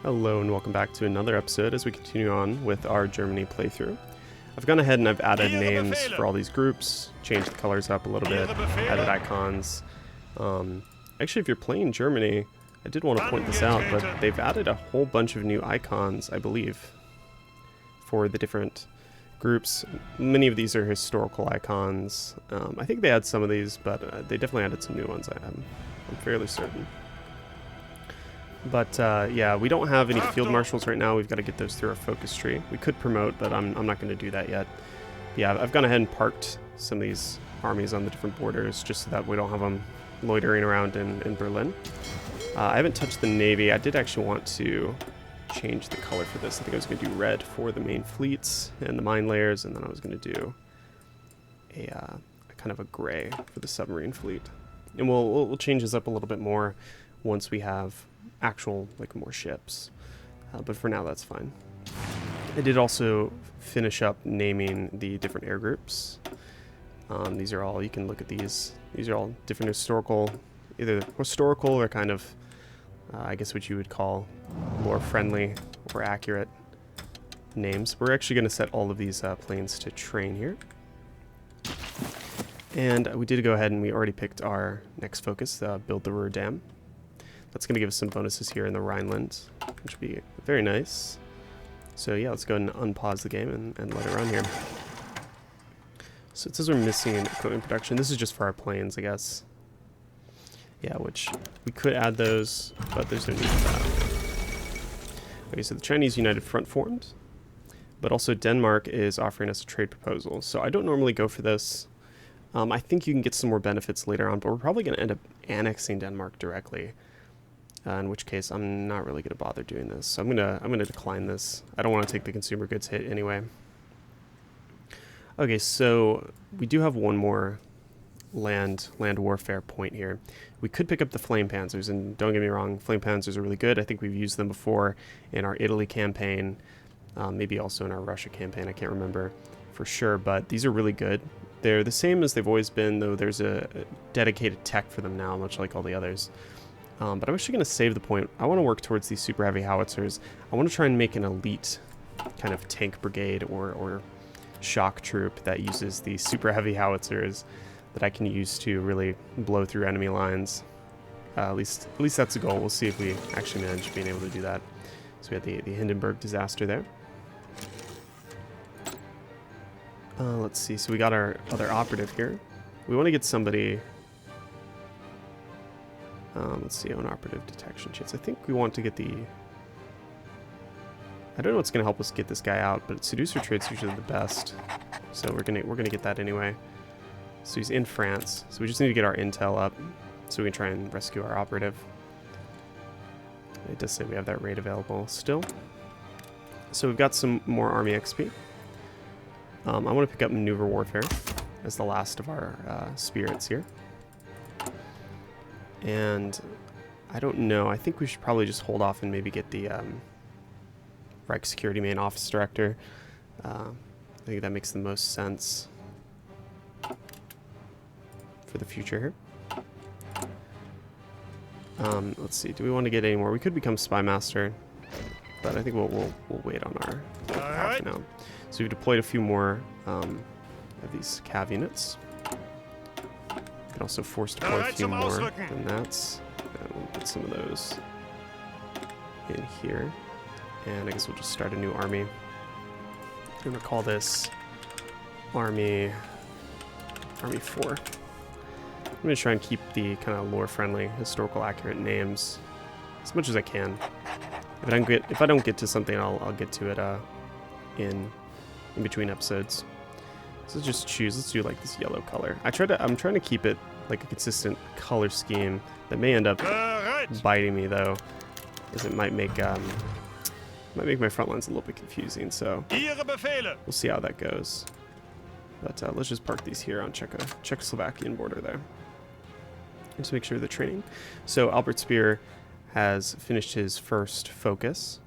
Hello and welcome back to another episode as we continue on with our Germany playthrough. I've gone ahead and I've added names for all these groups, changed the colors up a little bit, added icons. Actually, if you're playing Germany, I did want to point this out, but they've added a whole bunch of new icons, I believe, for the different groups. Many of these are historical icons. I think they had some of these, but they definitely added some new ones, I'm fairly certain. But yeah, we don't have any field marshals right now. We've got to get those through our focus tree. We could promote, but I'm not going to do that yet. But yeah, I've gone ahead and parked some of these armies on the different borders just so that we don't have them loitering around in Berlin. I haven't touched the navy. I did actually want to change the color for this. I think I was going to do red for the main fleets and the mine layers, and then I was going to do a kind of a gray for the submarine fleet. And we'll change this up a little bit more once we have actual more ships, but for now that's fine. I did also finish up naming the different air groups. These are all, you can look at these are all different historical, either historical or kind of I guess what you would call lore friendly or accurate names. We're actually going to set all of these planes to train here, and we did go ahead and we already picked our next focus, build the Ruhr Dam. That's going to give us some bonuses here in the Rhineland, which would be very nice. So yeah, let's go ahead and unpause the game and let it run here. So it says we're missing equipment production. This is just for our planes, I guess. Yeah, which we could add those, but there's no need for that. Okay, so the Chinese United Front formed, but also Denmark is offering us a trade proposal. So I don't normally go for this. I think you can get some more benefits later on, but we're probably going to end up annexing Denmark directly. In which case, I'm not really going to bother doing this. So I'm gonna decline this. I don't want to take the consumer goods hit anyway. Okay, so we do have one more land warfare point here. We could pick up the flame panzers, and don't get me wrong, flame panzers are really good. I think we've used them before in our Italy campaign, maybe also in our Russia campaign. I can't remember for sure, but these are really good. They're the same as they've always been, though there's a dedicated tech for them now, much like all the others. But I'm actually going to save the point. I want to work towards these super heavy howitzers. I want to try and make an elite kind of tank brigade or shock troop that uses the super heavy howitzers that I can use to really blow through enemy lines. At least that's the goal. We'll see if we actually manage being able to do that. So we had the Hindenburg disaster there. Let's see. So we got our other operative here. We want to get somebody. Let's see, own operative detection chance. I think we want to get the... I don't know what's going to help us get this guy out, but seducer trade's usually the best. So we're gonna get that anyway. So he's in France. So we just need to get our intel up so we can try and rescue our operative. It does say we have that raid available still. So we've got some more army XP. I want to pick up maneuver warfare as the last of our spirits here. And I don't know. I think we should probably just hold off and maybe get the Reich Security Main Office Director. I think that makes the most sense for the future here. Let's see. Do we want to get any more? We could become Spy Master, but I think we'll wait on our path for now. So we've deployed a few more of these cav units. Can also force deploy a few more than that. We'll put some of those in here. And I guess we'll just start a new army. I'm going to call this Army 4. I'm going to try and keep the kind of lore-friendly, historical accurate names as much as I can. If I don't get to something, I'll get to it in between episodes. So let's just choose. Let's do like this yellow color. I'm trying to keep it like a consistent color scheme that may end up biting me though, as it might make my front lines a little bit confusing. So we'll see how that goes. But let's just park these here on Czechoslovakian border there. Just make sure they're training. So Albert Speer has finished his first focus,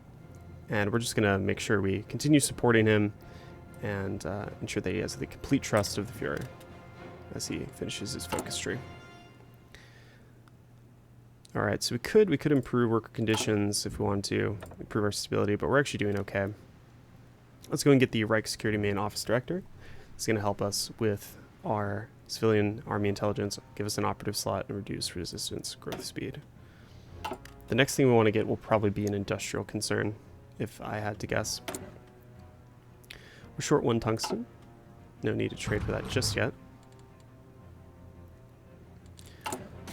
and we're just gonna make sure we continue supporting him and ensure that he has the complete trust of the Fuhrer as he finishes his focus tree. All right, so we could improve worker conditions if we wanted to improve our stability, but we're actually doing okay. Let's go and get the Reich Security Main Office Director. It's going to help us with our civilian army intelligence, give us an operative slot, and reduce resistance growth speed. The next thing we want to get will probably be an industrial concern, if I had to guess. We're short 1 tungsten. No need to trade for that just yet.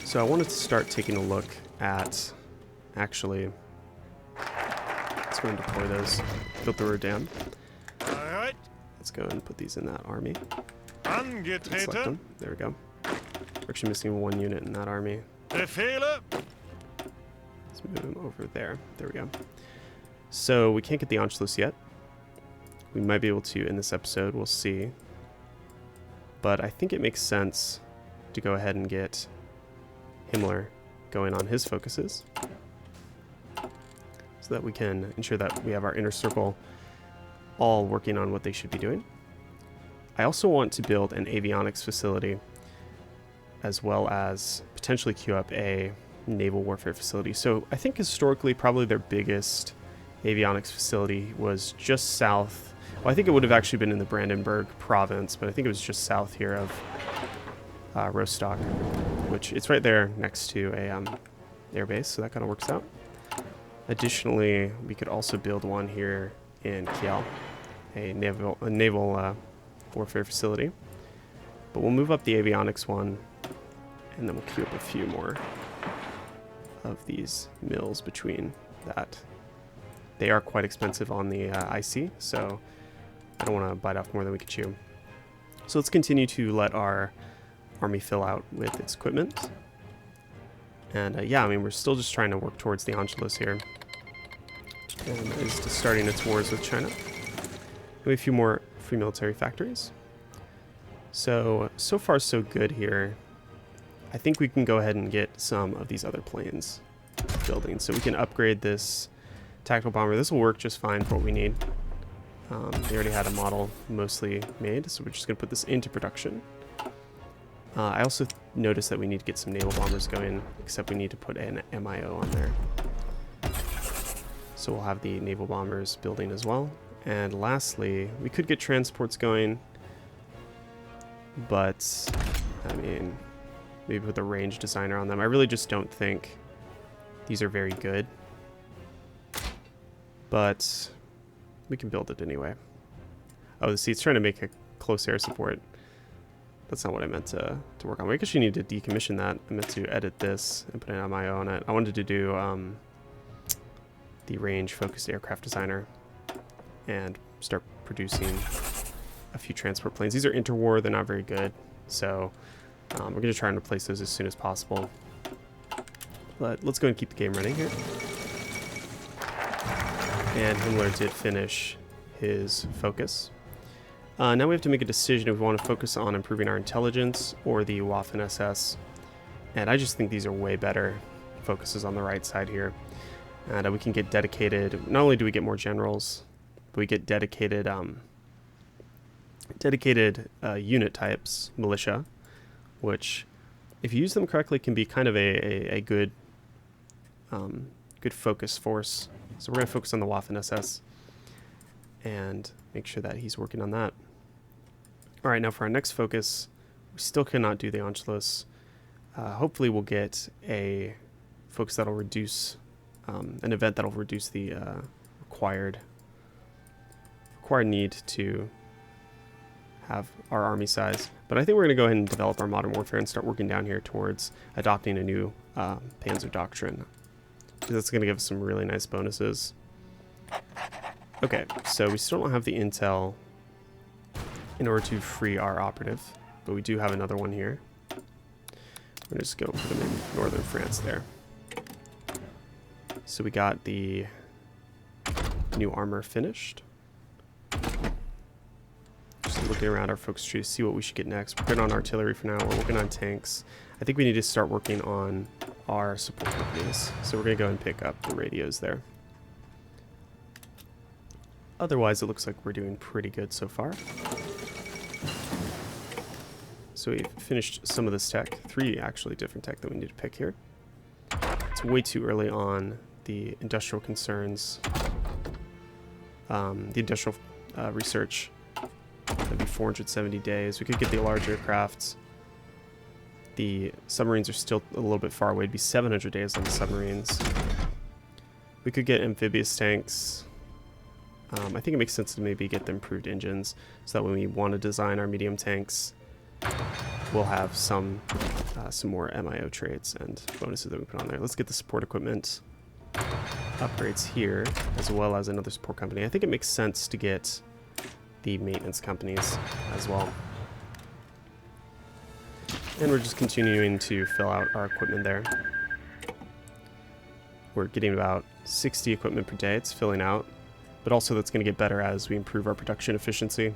So I wanted to start taking a look at, actually, let's go and deploy those. Built the road dam. Alright. Let's go and put these in that army. Select Angetreten. them. There we go. We're actually missing 1 unit in that army. Befehle. Let's move him over there. There we go. So we can't get the Anschluss yet. We might be able to in this episode. We'll see. But I think it makes sense to go ahead and get Himmler going on his focuses so that we can ensure that we have our inner circle all working on what they should be doing. I also want to build an avionics facility as well as potentially queue up a naval warfare facility. So I think historically probably their biggest avionics facility was just south. Well, I think it would have actually been in the Brandenburg province, but I think it was just south here of Rostock, which it's right there next to a air base, so that kind of works out. Additionally, we could also build one here in Kiel, a naval warfare facility. But we'll move up the avionics one, and then we'll queue up a few more of these mills between that. They are quite expensive on the IC, so I don't want to bite off more than we can chew. So let's continue to let our army fill out with its equipment. And yeah, I mean, we're still just trying to work towards the Anschluss here. And is starting its wars with China. We have a few more free military factories. So far so good here. I think we can go ahead and get some of these other planes building. So we can upgrade this tactical bomber. This will work just fine for what we need. They already had a model mostly made, so we're just going to put this into production. I also noticed that we need to get some naval bombers going, except we need to put an MIO on there. So we'll have the naval bombers building as well. And lastly, we could get transports going, but I mean, maybe with a range designer on them. I really just don't think these are very good, but we can build it anyway. Oh, see, it's trying to make a close air support. That's not what I meant to work on. We actually need to decommission that. I meant to edit this and put an MIO on it. I wanted to do the range-focused aircraft designer and start producing a few transport planes. These are interwar. They're not very good. So we're going to try and replace those as soon as possible. But let's go and keep the game running here. And Himmler did finish his focus. Now we have to make a decision if we want to focus on improving our intelligence or the Waffen-SS. And I just think these are way better focuses on the right side here. And we can get dedicated, not only do we get more generals, but we get dedicated unit types, militia, which, if you use them correctly, can be kind of a good good focus force. So we're going to focus on the Waffen-SS and make sure that he's working on that. All right, now for our next focus, we still cannot do the Anschluss. Hopefully we'll get a focus that'll reduce, an event that'll reduce the required need to have our army size. But I think we're going to go ahead and develop our modern warfare and start working down here towards adopting a new Panzer Doctrine. Because that's going to give us some really nice bonuses. Okay, so we still don't have the intel in order to free our operative, but we do have another one here. We're just going to put them in northern France there. So we got the new armor finished. Just looking around our focus tree to see what we should get next. We're good on artillery for now. We're working on tanks. I think we need to start working on our support companies. So we're going to go and pick up the radios there. Otherwise, it looks like we're doing pretty good so far. So we've finished some of this tech. 3 actually different tech that we need to pick here. Let's it's way too early on the industrial concerns. The industrial research, that'd be 470 days. We could get the larger crafts. The submarines are still a little bit far away. It'd be 700 days on the submarines. We could get amphibious tanks. I think it makes sense to maybe get the improved engines so that when we want to design our medium tanks, we'll have some more MIO traits and bonuses that we put on there. Let's get the support equipment upgrades here, as well as another support company. I think it makes sense to get the maintenance companies as well. And we're just continuing to fill out our equipment there. We're getting about 60 equipment per day. It's filling out, but also that's going to get better as we improve our production efficiency.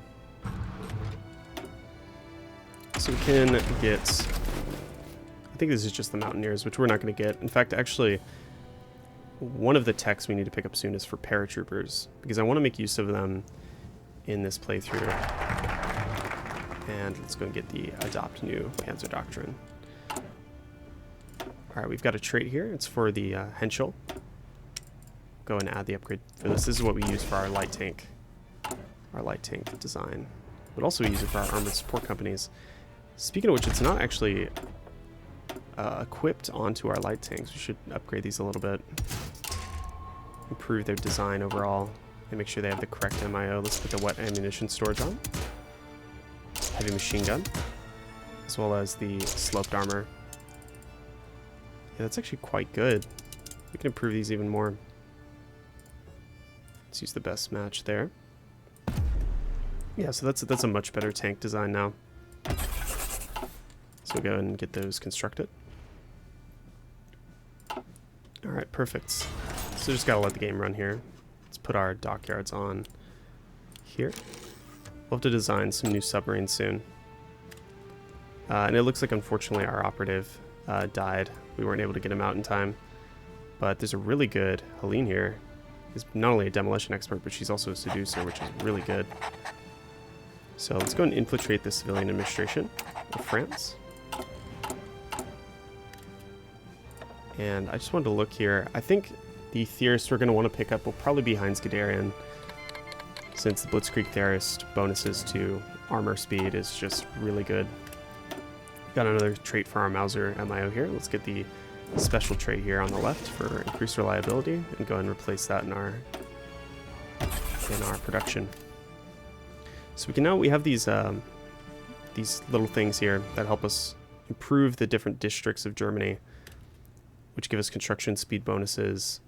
So we can get, I think this is just the Mountaineers, which we're not going to get. In fact, actually, one of the techs we need to pick up soon is for paratroopers, because I want to make use of them in this playthrough. And let's go and get the Adopt New Panzer Doctrine. Alright, we've got a trait here. It's for the Henschel. Go and add the upgrade for this. This is what we use for our light tank design. But also we use it for our armored support companies. Speaking of which, it's not actually equipped onto our light tanks. We should upgrade these a little bit. Improve their design overall. And make sure they have the correct MIO. Let's put the wet ammunition storage on. Heavy machine gun. As well as the sloped armor. Yeah, that's actually quite good. We can improve these even more. Let's use the best match there. Yeah, so that's a much better tank design now. So we'll go ahead and get those constructed. Alright, perfect. So just gotta let the game run here. Let's put our dockyards on here. We'll have to design some new submarines soon. And it looks like, unfortunately, our operative died. We weren't able to get him out in time. But there's a really good Helene here. She's not only a demolition expert, but she's also a seducer, which is really good. So let's go and infiltrate the civilian administration of France. And I just wanted to look here. I think the theorist we're going to want to pick up will probably be Heinz Guderian, since the Blitzkrieg theorist bonuses to armor speed is just really good. Got another trait for our Mauser MIO here. Let's get the special trait here on the left for increased reliability and go and replace that in our production. So we have these little things here that help us improve the different districts of Germany, which give us construction speed bonuses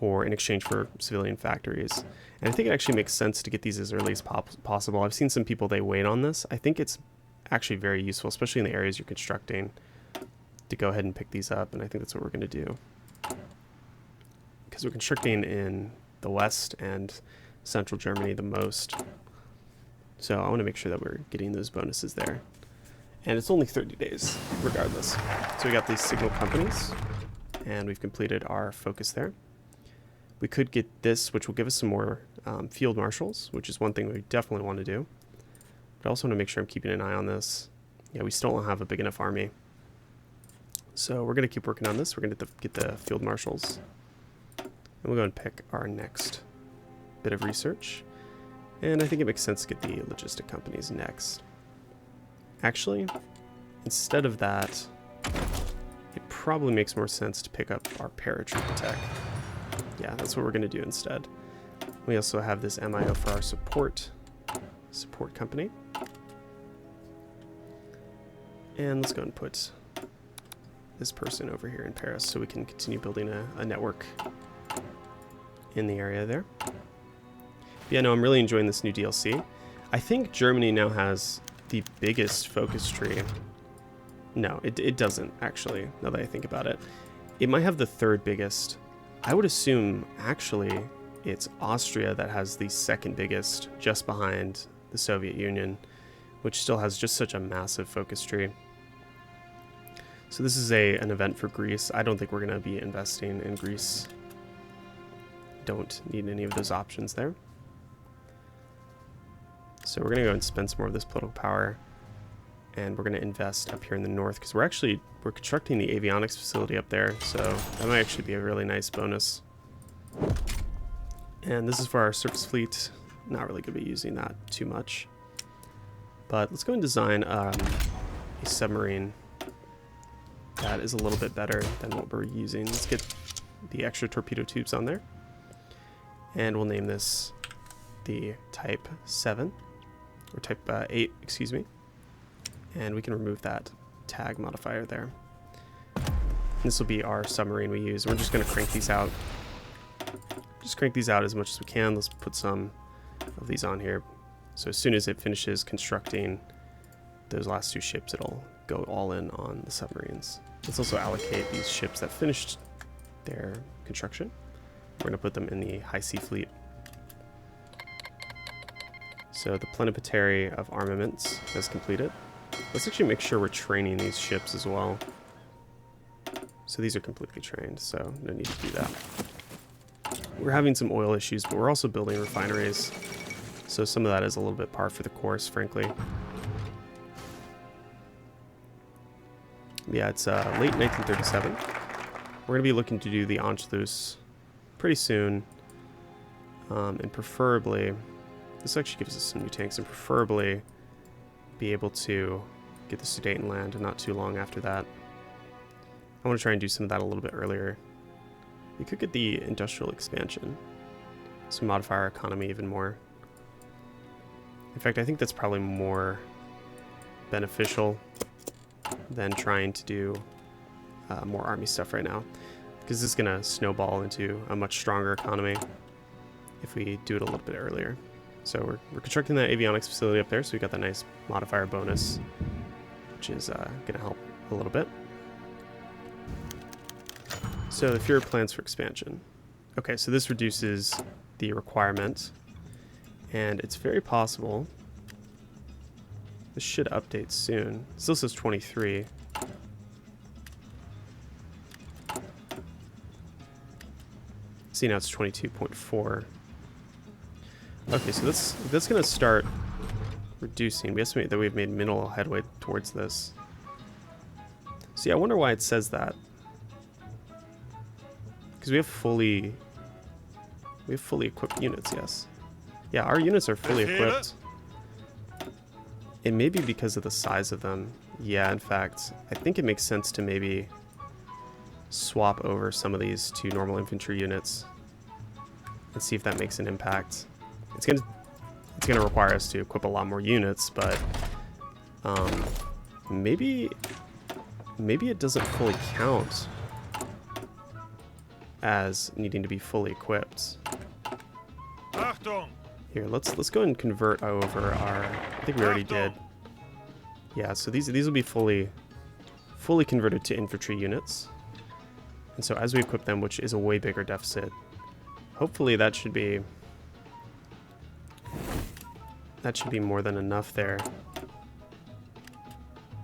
in exchange for civilian factories. And I think it actually makes sense to get these as early as possible. I've seen some people, they wait on this. I think it's actually very useful, especially in the areas you're constructing, to go ahead and pick these up, and I think that's what we're going to do. Because we're constructing in the west and central Germany the most. So I want to make sure that we're getting those bonuses there. And it's only 30 days, regardless. So we got these signal companies, and we've completed our focus there. We could get this, which will give us some more field marshals, which is one thing we definitely want to do. But I also want to make sure I'm keeping an eye on this. Yeah, we still don't have a big enough army. So we're going to keep working on this. We're going to get the field marshals. And we'll go and pick our next bit of research. And I think it makes sense to get the logistic companies next. Actually, instead of that, it probably makes more sense to pick up our paratrooper tech. Yeah, that's what we're going to do instead. We also have this MIO for our support company. And let's go and put this person over here in Paris so we can continue building a network in the area there. Yeah, no, I'm really enjoying this new DLC. I think Germany now has the biggest focus tree. No, it doesn't, actually, now that I think about it. It might have the third biggest. I would assume, actually, it's Austria that has the second biggest, just behind the Soviet Union, which still has just such a massive focus tree. So this is an event for Greece. I don't think we're going to be investing in Greece. Don't need any of those options there. So we're going to go and spend some more of this political power And we're going to invest up here in the north because we're constructing the avionics facility up there, so that might actually be a really nice bonus. And this is for our surface fleet. Not really going to be using that too much. But let's go and design a submarine that is a little bit better than what we're using. Let's get the extra torpedo tubes on there. And we'll name this the Type 7, or Type 8, excuse me. And we can remove that tag modifier there. This will be our submarine we use. We're just going to crank these out. Just crank these out as much as we can. Let's put some of these on here. So as soon as it finishes constructing those last two ships, it'll go all in on the submarines. Let's also allocate these ships that finished their construction. We're going to put them in the high sea fleet. So the plenipotentiary of armaments has completed. Let's actually make sure we're training these ships as well. So these are completely trained, so no need to do that. We're having some oil issues, but we're also building refineries. So some of that is a little bit par for the course, frankly. Yeah, it's late 1937. We're going to be looking to do the Anschluss pretty soon. And preferably, this actually gives us some new tanks, and preferably be able to get the Sudetenland not too long after that. I want to try and do some of that a little bit earlier. We could get the industrial expansion, so modify our economy even more. In fact, I think that's probably more beneficial than trying to do more army stuff right now, because this is going to snowball into a much stronger economy if we do it a little bit earlier. So we're constructing that avionics facility up there, so we got that nice modifier bonus, which is going to help a little bit. So the Fuhrer plans for expansion. Okay, so this reduces the requirement, and it's very possible this should update soon. It still says 23. See, now it's 22.4. Okay, so that's going to start reducing. We estimate that we've made minimal headway towards this. See, I wonder why it says that. Because we have fully equipped units, yes. Yeah, our units are fully equipped. It may be because of the size of them. Yeah, in fact, I think it makes sense to maybe swap over some of these to normal infantry units and see if that makes an impact. It's gonna require us to equip a lot more units, but maybe it doesn't fully count as needing to be fully equipped. Achtung! Here, let's go and convert over our. I think we already did. Yeah, so these will be fully converted to infantry units. And so as we equip them, which is a way bigger deficit, hopefully that should be more than enough there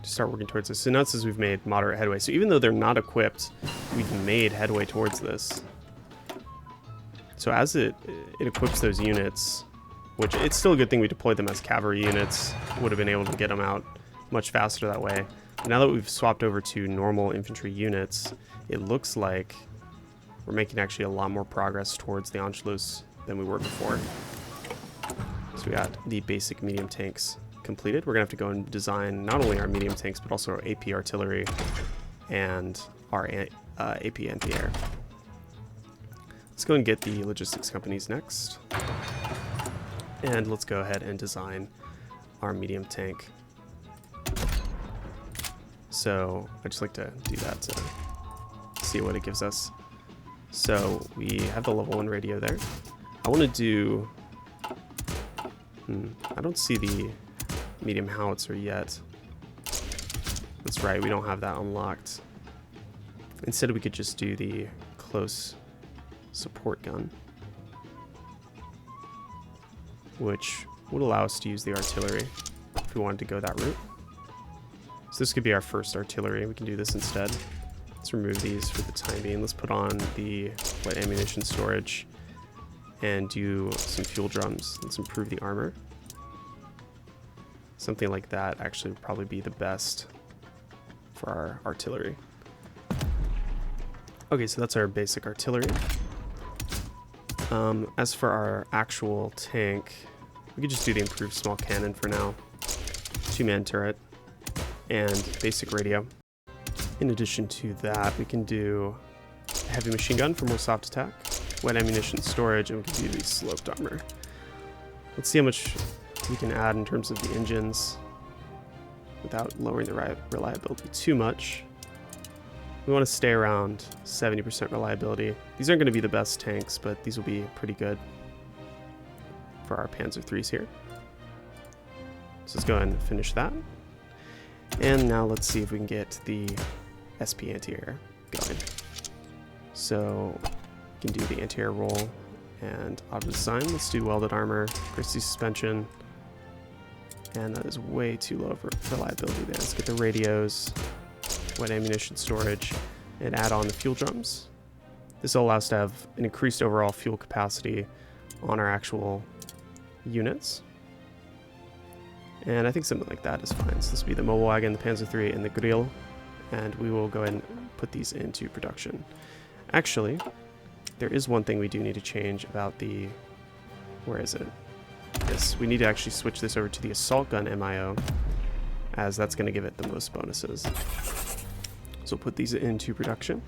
to start working towards this. So now it says we've made moderate headway. So even though they're not equipped, we've made headway towards this. So as it equips those units, which it's still a good thing we deployed them as cavalry units, would have been able to get them out much faster that way. But now that we've swapped over to normal infantry units, it looks like we're making actually a lot more progress towards the Anschluss than we were before. So we got the basic medium tanks completed. We're gonna have to go and design not only our medium tanks, but also our AP artillery and our AP anti-air. Let's go and get the logistics companies next. And let's go ahead and design our medium tank. So I just like to do that to see what it gives us. So we have the level 1 radio there. I want to do... I don't see the medium howitzer yet. That's right, we don't have that unlocked. Instead, we could just do the close support gun, which would allow us to use the artillery if we wanted to go that route. So this could be our first artillery. We can do this instead. Let's remove these for the time being. Let's put on the light ammunition storage and do some fuel drums. Let's improve the armor. Something like that actually would probably be the best for our artillery. Okay, so that's our basic artillery. As for our actual tank, we could just do the improved small cannon for now. 2-man turret and basic radio. In addition to that, we can do a heavy machine gun for more soft attack, wet ammunition storage, and we can do the sloped armor. Let's see how much we can add in terms of the engines without lowering the reliability too much. We want to stay around 70% reliability. These aren't going to be the best tanks, but these will be pretty good for our Panzer IIIs here. So let's go ahead and finish that. And now let's see if we can get the SP anti-air going. So we can do the anti-air roll and auto design. Let's do welded armor, Christie suspension. And that is way too low for reliability there. Let's get the radios, wet ammunition storage, and add on the fuel drums. This will allow us to have an increased overall fuel capacity on our actual units. And I think something like that is fine. So this will be the mobile wagon, the Panzer III, and the grill. And we will go ahead and put these into production. Actually, there is one thing we do need to change about the... Where is it? Yes, we need to actually switch this over to the assault gun MIO, as that's going to give it the most bonuses. So we'll put these into production.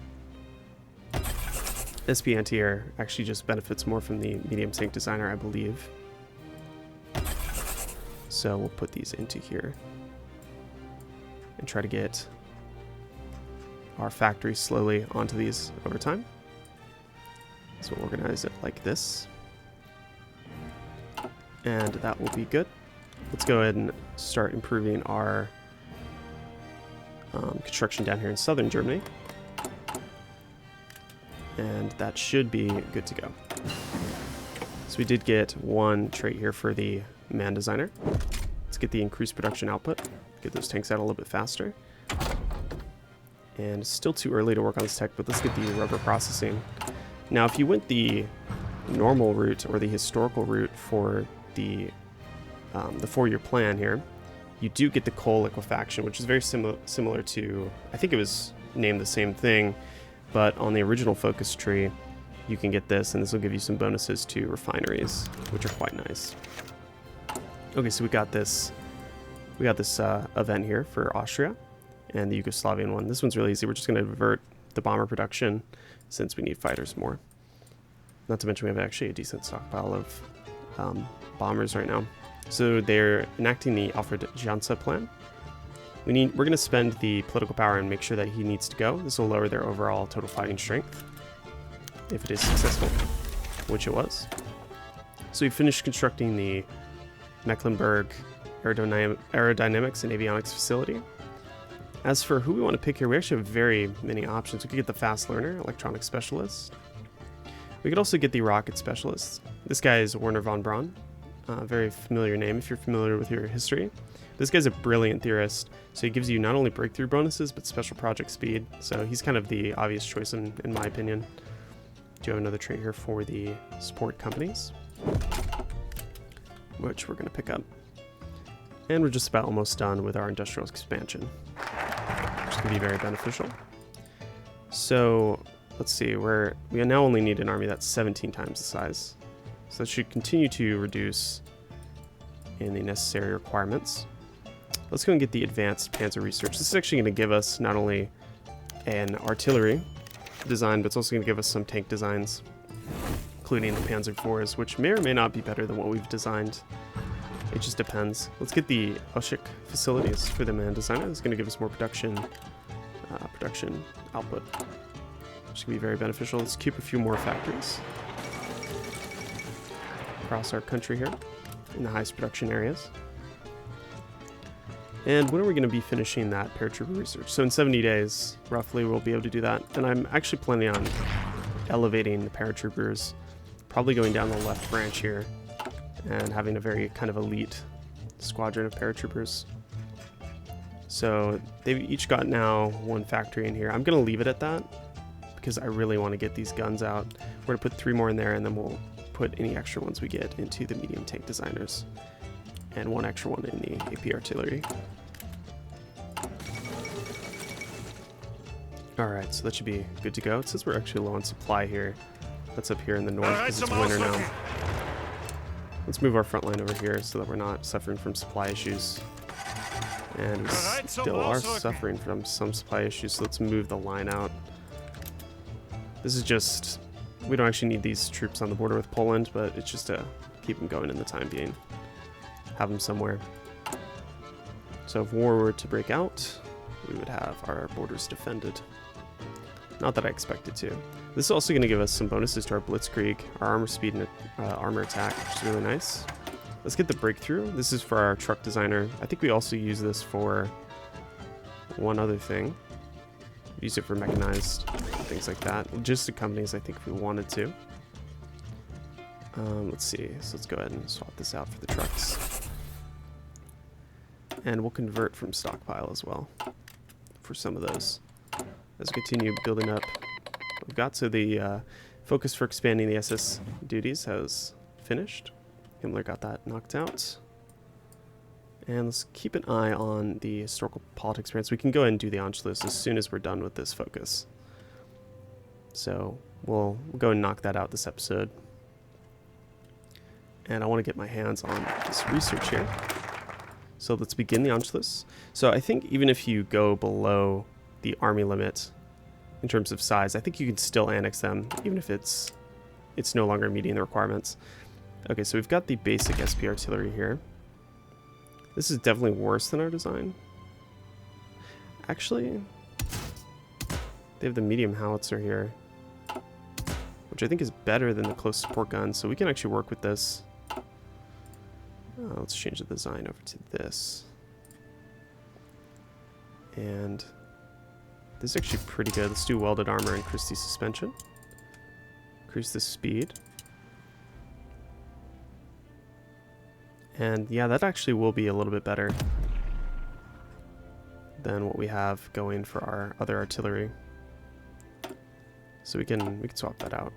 SP anti-air actually just benefits more from the medium tank designer, I believe. So we'll put these into here and try to get our factory slowly onto these over time. So we'll organize it like this. And that will be good. Let's go ahead and start improving our construction down here in southern Germany. And that should be good to go. So we did get one trait here for the man designer. Let's get the increased production output, get those tanks out a little bit faster. And it's still too early to work on this tech, but let's get the rubber processing. Now, if you went the normal route or the historical route for the 4-year plan here, you do get the coal liquefaction, which is very similar to, I think it was named the same thing, but on the original focus tree, you can get this, and this will give you some bonuses to refineries, which are quite nice. Okay, so we got this event here for Austria and the Yugoslavian one. This one's really easy. We're just going to divert the bomber production since we need fighters more. Not to mention we have actually a decent stockpile of bombers right now. So they're enacting the Alfred Jansa plan. We're going to spend the political power and make sure that he needs to go. This will lower their overall total fighting strength if it is successful, which it was. So we finished constructing the Mecklenburg Aerodynamics and Avionics facility. As for who we want to pick here, we actually have very many options. We could get the fast learner, electronic specialist. We could also get the rocket specialist. This guy is Werner von Braun. Very familiar name if you're familiar with your history. This guy's a brilliant theorist, so he gives you not only breakthrough bonuses, but special project speed. So he's kind of the obvious choice in my opinion. Do you have another trait here for the support companies, which we're going to pick up. And we're just about almost done with our industrial expansion, which can be very beneficial. So let's see, we now only need an army that's 17 times the size. So that should continue to reduce in the necessary requirements. Let's go and get the advanced panzer research. This is actually going to give us not only an artillery design, but it's also going to give us some tank designs, including the Panzer IVs, which may or may not be better than what we've designed. It just depends. Let's get the Oshik facilities for the man designer. It's going to give us more production output, which can be very beneficial. Let's keep a few more factories across our country here in the highest production areas. And when are we going to be finishing that paratrooper research? So in 70 days, roughly, we'll be able to do that. And I'm actually planning on elevating the paratroopers, probably going down the left branch here and having a very kind of elite squadron of paratroopers. So they've each got now one factory in here. I'm going to leave it at that because I really want to get these guns out. We're going to put 3 more in there, and then we'll put any extra ones we get into the medium tank designers. and 1 extra one in the AP artillery. Alright, so that should be good to go. It says we're actually low on supply here. That's up here in the north because it's winter now. Let's move our front line over here so that we're not suffering from supply issues. And we still are suffering from some supply issues, so let's move the line out. This is just... we don't actually need these troops on the border with Poland, but it's just to keep them going in the time being. Have them somewhere. So if war were to break out, we would have our borders defended. Not that I expected to. This is also going to give us some bonuses to our blitzkrieg, our armor speed, and armor attack, which is really nice. Let's get the breakthrough. This is for our truck designer. I think we also use this for one other thing. Use it for mechanized, things like that. Logistic companies, I think, if we wanted to. Let's see. So let's go ahead and swap this out for the trucks. And we'll convert from stockpile as well for some of those. As we continue building up, we've got to the focus for expanding the SS duties has finished. Himmler got that knocked out. And let's keep an eye on the historical politics experience. We can go ahead and do the Anschluss as soon as we're done with this focus. So we'll go and knock that out this episode. And I want to get my hands on this research here. So let's begin the Anschluss. So I think even if you go below the army limit in terms of size, I think you can still annex them, even if it's no longer meeting the requirements. Okay, so we've got the basic SP artillery here. This is definitely worse than our design. Actually, they have the medium howitzer here, which I think is better than the close support gun, so we can actually work with this. Let's change the design over to this. And this is actually pretty good. Let's do welded armor, increase the suspension. Increase the speed. And yeah, that actually will be a little bit better than what we have going for our other artillery. So we can swap that out.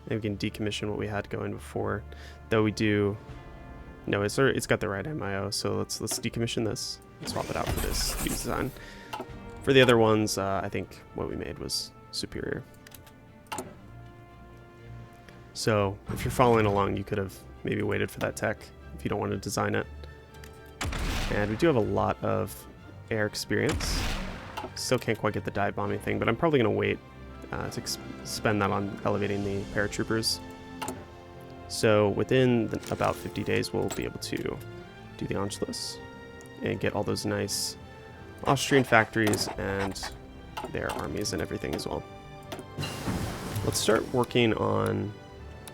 And we can decommission what we had going before. Though we do... no, it's got the right MIO, so let's decommission this and swap it out for this new design. For the other ones, I think what we made was superior. So if you're following along, you could have maybe waited for that tech if you don't want to design it. And we do have a lot of air experience. Still can't quite get the dive bombing thing, but I'm probably going to wait to spend that on elevating the paratroopers. So within about 50 days, we'll be able to do the Anschluss and get all those nice Austrian factories and their armies and everything as well. Let's start working on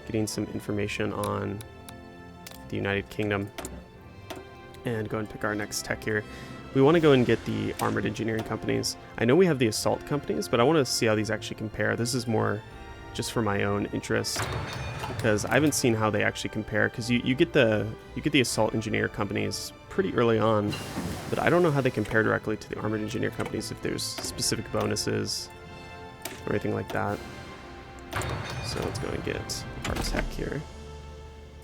getting some information on the United Kingdom and go and pick our next tech here. We want to go and get the armored engineering companies. I know we have the assault companies, but I want to see how these actually compare. This is more just for my own interest because I haven't seen how they actually compare, because you get the assault engineer companies pretty early on, but I don't know how they compare directly to the armored engineer companies, if there's specific bonuses or anything like that. So let's go and get our tech here.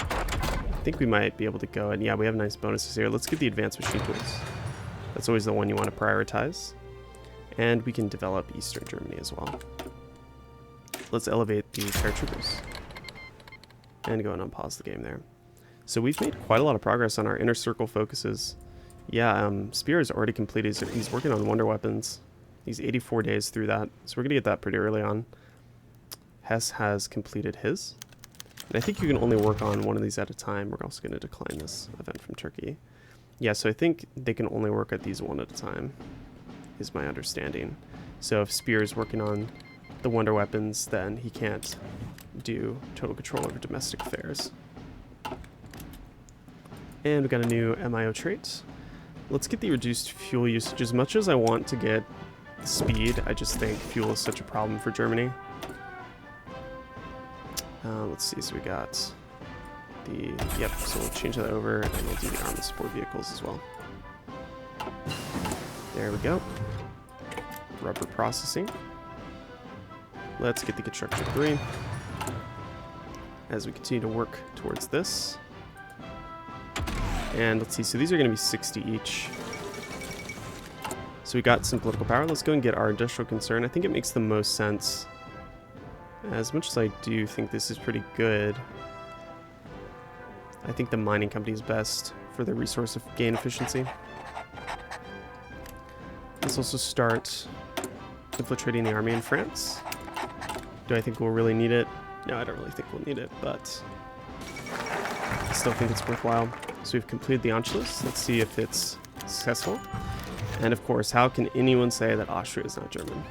I think we might be able to go, and yeah, we have nice bonuses here. Let's get the advanced machine tools. That's always the one you want to prioritize. And we can develop Eastern Germany as well. Let's elevate the paratroopers. And go and unpause the game there. So we've made quite a lot of progress on our inner circle focuses. Yeah, Spear is already completed. He's working on wonder weapons. He's 84 days through that, so we're going to get that pretty early on. Hess has completed his. And I think you can only work on one of these at a time. We're also going to decline this event from Turkey. Yeah, so I think they can only work at these one at a time, is my understanding. So if Spear is working on the wonder weapons, then he can't do total control over domestic affairs. And we got a new MIO trait. Let's get the reduced fuel usage. As much as I want to get the speed, I just think fuel is such a problem for Germany. Let's see, so we got the, yep, so we'll change that over and we'll do the armored support vehicles as well. There we go. Rubber processing. Let's get the construction 3 as we continue to work towards this. And let's see, so these are going to be 60 each. So we got some political power. Let's go and get our industrial concern. I think it makes the most sense. As much as I do think this is pretty good, I think the mining company is best for the resource gain efficiency. Let's also start infiltrating the army in France. Do I think we'll really need it? No, I don't really think we'll need it, but I still think it's worthwhile. So we've completed the Anschluss. Let's see if it's successful. And of course, how can anyone say that Austria is not German?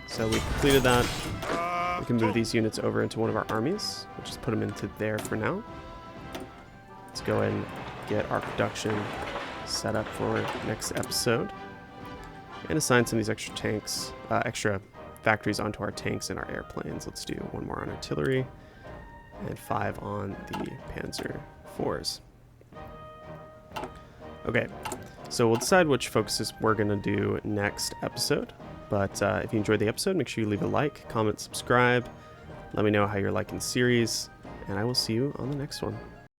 So we completed that. We can move these units over into one of our armies. We'll just put them into there for now. Let's go ahead and get our production set up for next episode. And assign some of these extra tanks, extra factories onto our tanks and our airplanes. Let's do 1 more on artillery and 5 on the Panzer IVs. Okay, so we'll decide which focuses we're going to do next episode. But if you enjoyed the episode, make sure you leave a like, comment, subscribe. Let me know how you're liking the series, and I will see you on the next one.